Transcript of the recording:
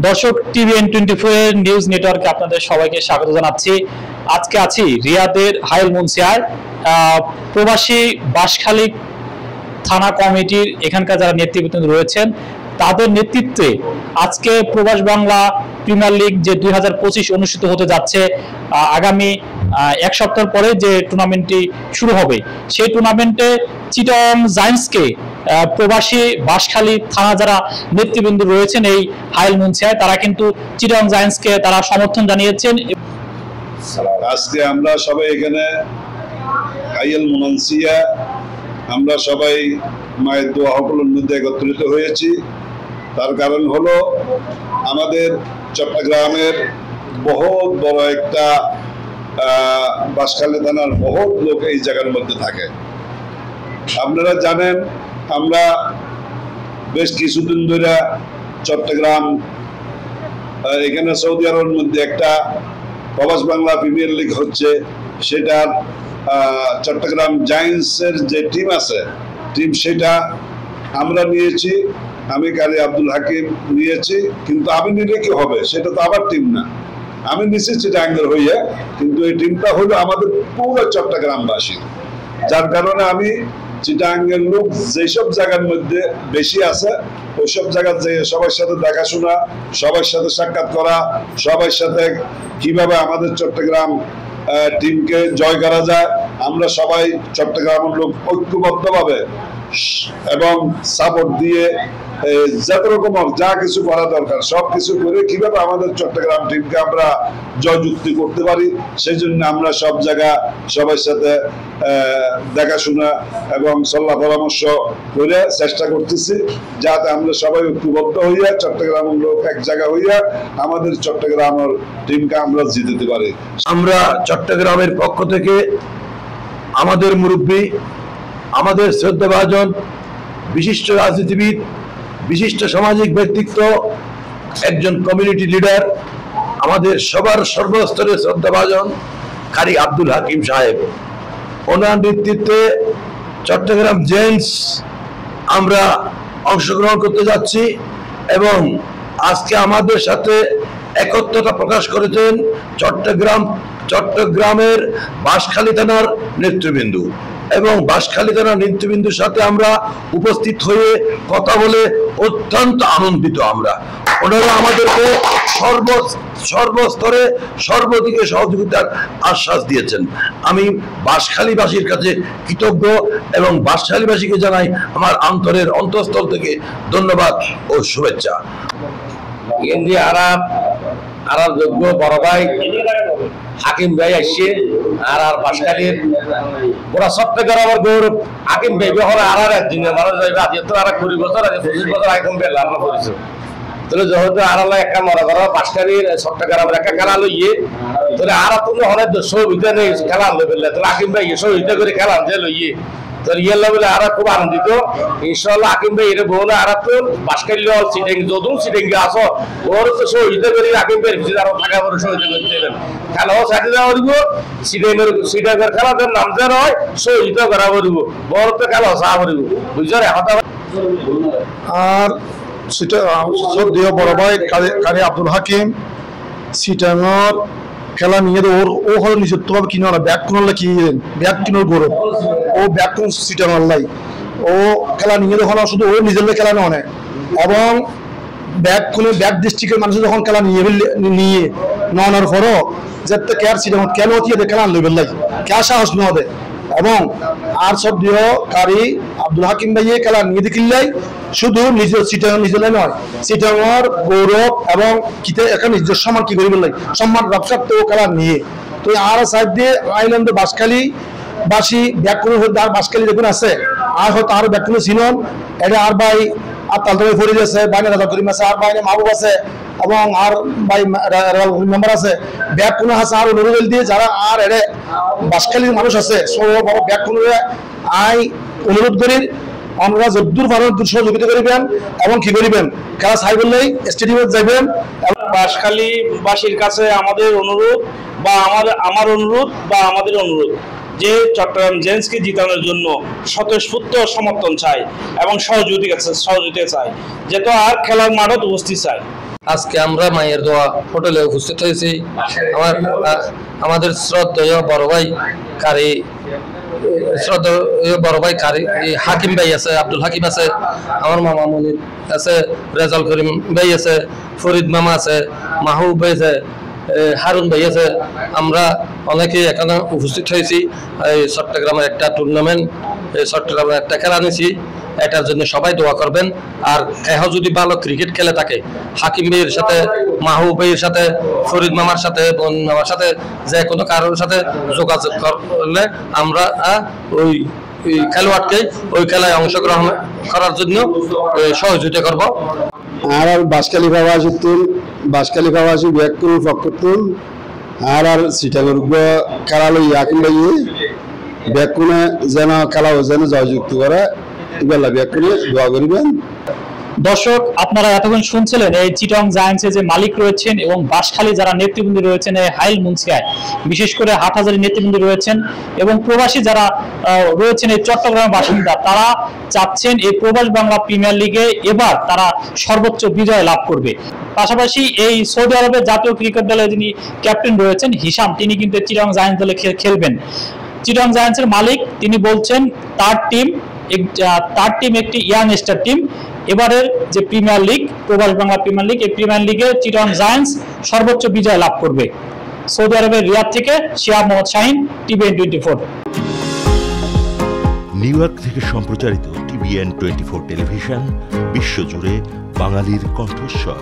দর্শক TVN 24 news নেটওয়ার্কে আপনাদের সবাইকে স্বাগত জানাচ্ছি। আজকে আছি রিয়াদের হাইল মুন্সিয়ার প্রবাসী বাঁশখালী থানা কমিটির এখানকার যারা নেতৃবৃন্দ রয়েছেন তাদের নেতৃত্বে আজকে প্রবাস বাংলা প্রিমিয়ার লিগ যে 2025 অনুষ্ঠিত হতে যাচ্ছে। আগামী এক সপ্তাহ পরে যে টুর্নামেন্টটি শুরু হবে, সেই টুর্নামেন্টে চিটাগং জায়ান্টসকে প্রবাসী বাঁশখালী থানা যারা নেতৃবৃন্দ রয়েছেন এই হাইল মুন্সিয়ায়, তারা কিন্তু চিটাগং জায়ান্টসকে তারা সমর্থন জানিয়েছেন। আজকে আমরা সবাই এখানে হাইল মুন্সিয়া আমরা সবাই মায়ের দোয়া হকলের মধ্যে একত্রিত হয়েছি। তার কারণ হলো আমাদের চট্টগ্রামের বহুত বড় একটা বাঁশখালী থানার বহুত লোক এই জায়গার মধ্যে থাকে। আপনারা জানেন আমরা বেশ কিছুদিন ধরে চট্টগ্রাম এখানে সৌদি আরবের মধ্যে একটা প্রবাস বাংলা প্রিমিয়ার লিগ হচ্ছে, সেটার চট্টগ্রাম জায়ান্টসের যে টিম আছে সেটা আমরা নিয়েছি। আমি কারি আব্দুল হাকিম নিয়েছি, কিন্তু আমি নিলে কি হবে, সেটা তো আবার টিম না। আমি নিয়েছি চিটাগাঙ্গের হইয়া, কিন্তু এই টিমটা হলো আমাদের পুরো চট্টগ্রামবাসী। যার কারণে আমি চিটাগাঙ্গের লোক যেসব জায়গার মধ্যে বেশি আছে ওইসব জায়গার যে সবার সাথে দেখাশোনা, সবার সাথে সাক্ষাৎ করা, সবার সাথে কিভাবে আমাদের চট্টগ্রাম টিমকে জয় করা যায়, আমরা সবাই চট্টগ্রামের লোক ঐক্যবদ্ধভাবে এবং সাপোর্ট দিয়ে যত রকম যা কিছু করা দরকার সব কিছু করে কিভাবে আমাদের চট্টগ্রাম টিমকে আমরা জয়যুক্তি করতে পারি, সেই জন্য আমরা সব জায়গা সবার সাথে দেখাশোনা এবং সল্লাহ পরামর্শ করে চেষ্টা করতেছি, যাতে আমরা সবাই ঐক্যবদ্ধ হইয়া চট্টগ্রামের লোক এক জায়গা হইয়া আমাদের চট্টগ্রামের টিমকে আমরা জিতাতে পারি। আমরা চট্টগ্রামের পক্ষ থেকে আমাদের মুরব্বী, আমাদের শ্রদ্ধাভাজন বিশিষ্ট রাজনীতিবিদ, বিশিষ্ট সামাজিক ব্যক্তিত্ব, একজন কমিউনিটি লিডার, আমাদের সবার সর্বস্তরের শ্রদ্ধাভাজন কারি আব্দুল হাকিম সাহেব, ওনার নেতৃত্বে চট্টগ্রাম জায়ান্টস আমরা অংশগ্রহণ করতে যাচ্ছি এবং আজকে আমাদের সাথে একত্রতা প্রকাশ করেছেন চট্টগ্রামের বাঁশখালী থানার নেতৃবৃন্দ এবং বাঁশখালী থানার নেতৃবৃন্দের সাথে আমরা উপস্থিত হয়ে কথা বলে অত্যন্ত আনন্দিত। ওনারা আমাদেরকে সর্বস্তরে সর্বদিকে সহযোগিতার আশ্বাস দিয়েছেন। আমি বাঁশখালীবাসীর কাছে কৃতজ্ঞ এবং বাঁশখালীবাসীকে জানাই আমার অন্তঃস্থল থেকে ধন্যবাদ ও শুভেচ্ছা। আর যোগ্য বড় ভাই হাকিম ভাই আসছে আর বাঁশখালীর পুরা চট্টগ্রামের গৌরব হাকিম ভাই আর একদিনে মানুষ যাইবে আজ তো আর 20 বছর আগে 25 বছর হাকিম ভাই লাভ করেছে। তাহলে যেহেতু আর একটা মনে করো বাঁশখালীর চট্টগ্রামের একটা খেলা লইয়ে তাহলে আর তুমি অনেক সহবিতা নেই খেলা আনতে পারলে তাহলে হাকিম ভাই সহবিতা করে খেলা আনতে লইয়ে তোর ইয়ে লাগলে আর খুব আনন্দিত। ইনশাল্লাহ হাকিম ভাই এটা বউ না আর তো বাঁশখালী সিটিং যদুম সিটিং আসো ওর তো সহযোগিতা করে হাকিম ভাইয়ের ভিতরে আরো থাকা বড় সহযোগিতা করতে দেবেন। খেলাও সাথে দেওয়া দিব, সিটিংয়ের খেলাদের নাম যে হয় সহযোগিতা করা দিব, বড় তো খেলা সাহা করিব বুঝছো। আর সেটা সদ্য বড় ভাই কারি আব্দুল হাকিম সিটাঙর খেলা নিয়ে ও হলো নিজত্বভাবে কিনে না ব্যাগ কিনলে কি ব্যাগ কিনোর গৌরব ও ব্যাগ কিন সিটাঙর লাই ও খেলা নিয়ে যখন শুধু ও নিজের খেলা নেওয়া এবং ব্যাগ ডিস্ট্রিক্টের মানুষ যখন খেলা নিয়ে নেওয়ানোর পরও যাতে কেয়ার সিটাঙর কেন হচ্ছে খেলা আনলে বেল্লাই কে সাহস নেওয়া দেয় এবং আর সব দিয়ে কারি আব্দুল হাকিম ভাইয়ে খেলা নিয়ে দেখিল্লাই শুধু নিজের সিটাঙর নিজের নয় সিটাঙর গৌরব এবং এখন নিজের সম্মান কি করি সম্মান রক্ষা তো খেলা নিয়ে তো আর সাইড দিয়ে আইল্যান্ডে বাঁশখালী বাসী ব্যাকুণ আর বাঁশখালী দেখুন আছে আর হয়তো আরো ব্যাকুণ চিনন এটা আর ভাই আর তালতলায় ফরিদ আছে বাইরে রাজা করিম আছে আর বাইরে মাহবুব আছে এবং আর ভাই মেম্বার আছে ব্যাগ কোনো আছে আর অনুরোধ দিয়ে যারা আর এর বাঁশখালীর মানুষ আছে সব বড় ব্যাগ কোনো আই অনুরোধ করি আমরা যদ্দূর পারেন সহযোগিতা করিবেন এবং কি করিবেন খেলা চাই বললেই স্টেডিয়ামে যাবেন। বাঁশখালীবাসীর কাছে আমাদের অনুরোধ বা আমার অনুরোধ বা আমাদের অনুরোধ যে চট্টগ্রাম জায়ান্টসকে জিতানোর জন্য স্বতঃস্ফূর্ত সমর্থন চাই এবং সহযোগিতা চাই, যেহেতু আর খেলার মাঠত উপস্থিত চাই। আজকে আমরা মায়ের দোয়া হোটেলে উপস্থিত হয়েছি। আমাদের শ্রদ্ধেয় বড় ভাই কারি হাকিম ভাই আছে, আব্দুল হাকিম আছে, আমার মামা মনির আছে, রেজাল করিম ভাই আছে, ফরিদ মামা আছে, মাহবুব ভাই আছে, হারুন ভাই আছে। আমরা অনেকে এখানে উপস্থিত হয়েছি। এই চট্টগ্রামের একটা টুর্নামেন্ট, চট্টগ্রামের একটা খেলা নিয়েছি, এটার জন্য সবাই দোয়া করবেন। আর এখন যদি ভালো ক্রিকেট খেলে থাকে, হাকিম ভাইয়ের সাথে, মাহবুব ভাইয়ের সাথে, ফরিদ মামার সাথে, বন মামার সাথে, যে কোনো কারোর সাথে যোগাযোগ করলে আমরা ওই খেলোয়াড়কে ওই খেলায় অংশগ্রহণ করার জন্য সহযোগিতা করব। আর বাসকালী প্রবাসী ব্যাকুল ফকতুল আর সিটাগর খেলা হাকিম ভাই ব্যাকুনে যেন খেলা যেন জয়যুক্ত করে এগুলা ব্যাকুনে দোয়া করিবেন। দর্শক, আপনারা এতক্ষণ শুনছিলেন এই চিটং জায়ান্টসের যে মালিক রয়েছেন এবং বাঁশখালী যারা নেতৃবৃন্দ রয়েছেন এই হাইল মুন্সিয়ায়, বিশেষ করে হাটহাজারী নেতৃবৃন্দ রয়েছেন এবং প্রবাসী যারা রয়েছেন এই চট্টগ্রামের বাসিন্দা, তারা চাচ্ছেন এই প্রবাস বাংলা প্রিমিয়ার লিগে এবার তারা সর্বোচ্চ বিজয় লাভ করবে। পাশাপাশি এই সৌদি আরবের জাতীয় ক্রিকেট দলে যিনি ক্যাপ্টেন রয়েছেন হিসাম, তিনি কিন্তু চিটং জায়ান্টস দলে খেলবেন। চিটং জায়ান্টসের মালিক তিনি বলছেন তার টিম একটি ইয়াং স্টার টিম। এবারের যে প্রিমিয়ার লিগ, প্রবাস বাংলা প্রিমিয়ার লিগ, এই প্রিমিয়ার লিগে চিটং জায়ান্টস সর্বোচ্চ বিজয় লাভ করবে। সৌদি আরবের রিয়াদ থেকে Shihab Mohammad Shahin, TVN24। New York থেকে সম্প্রচারিত TVN24 টেলিভিশন বিশ্বজুড়ে বাঙালির কণ্ঠস্বর।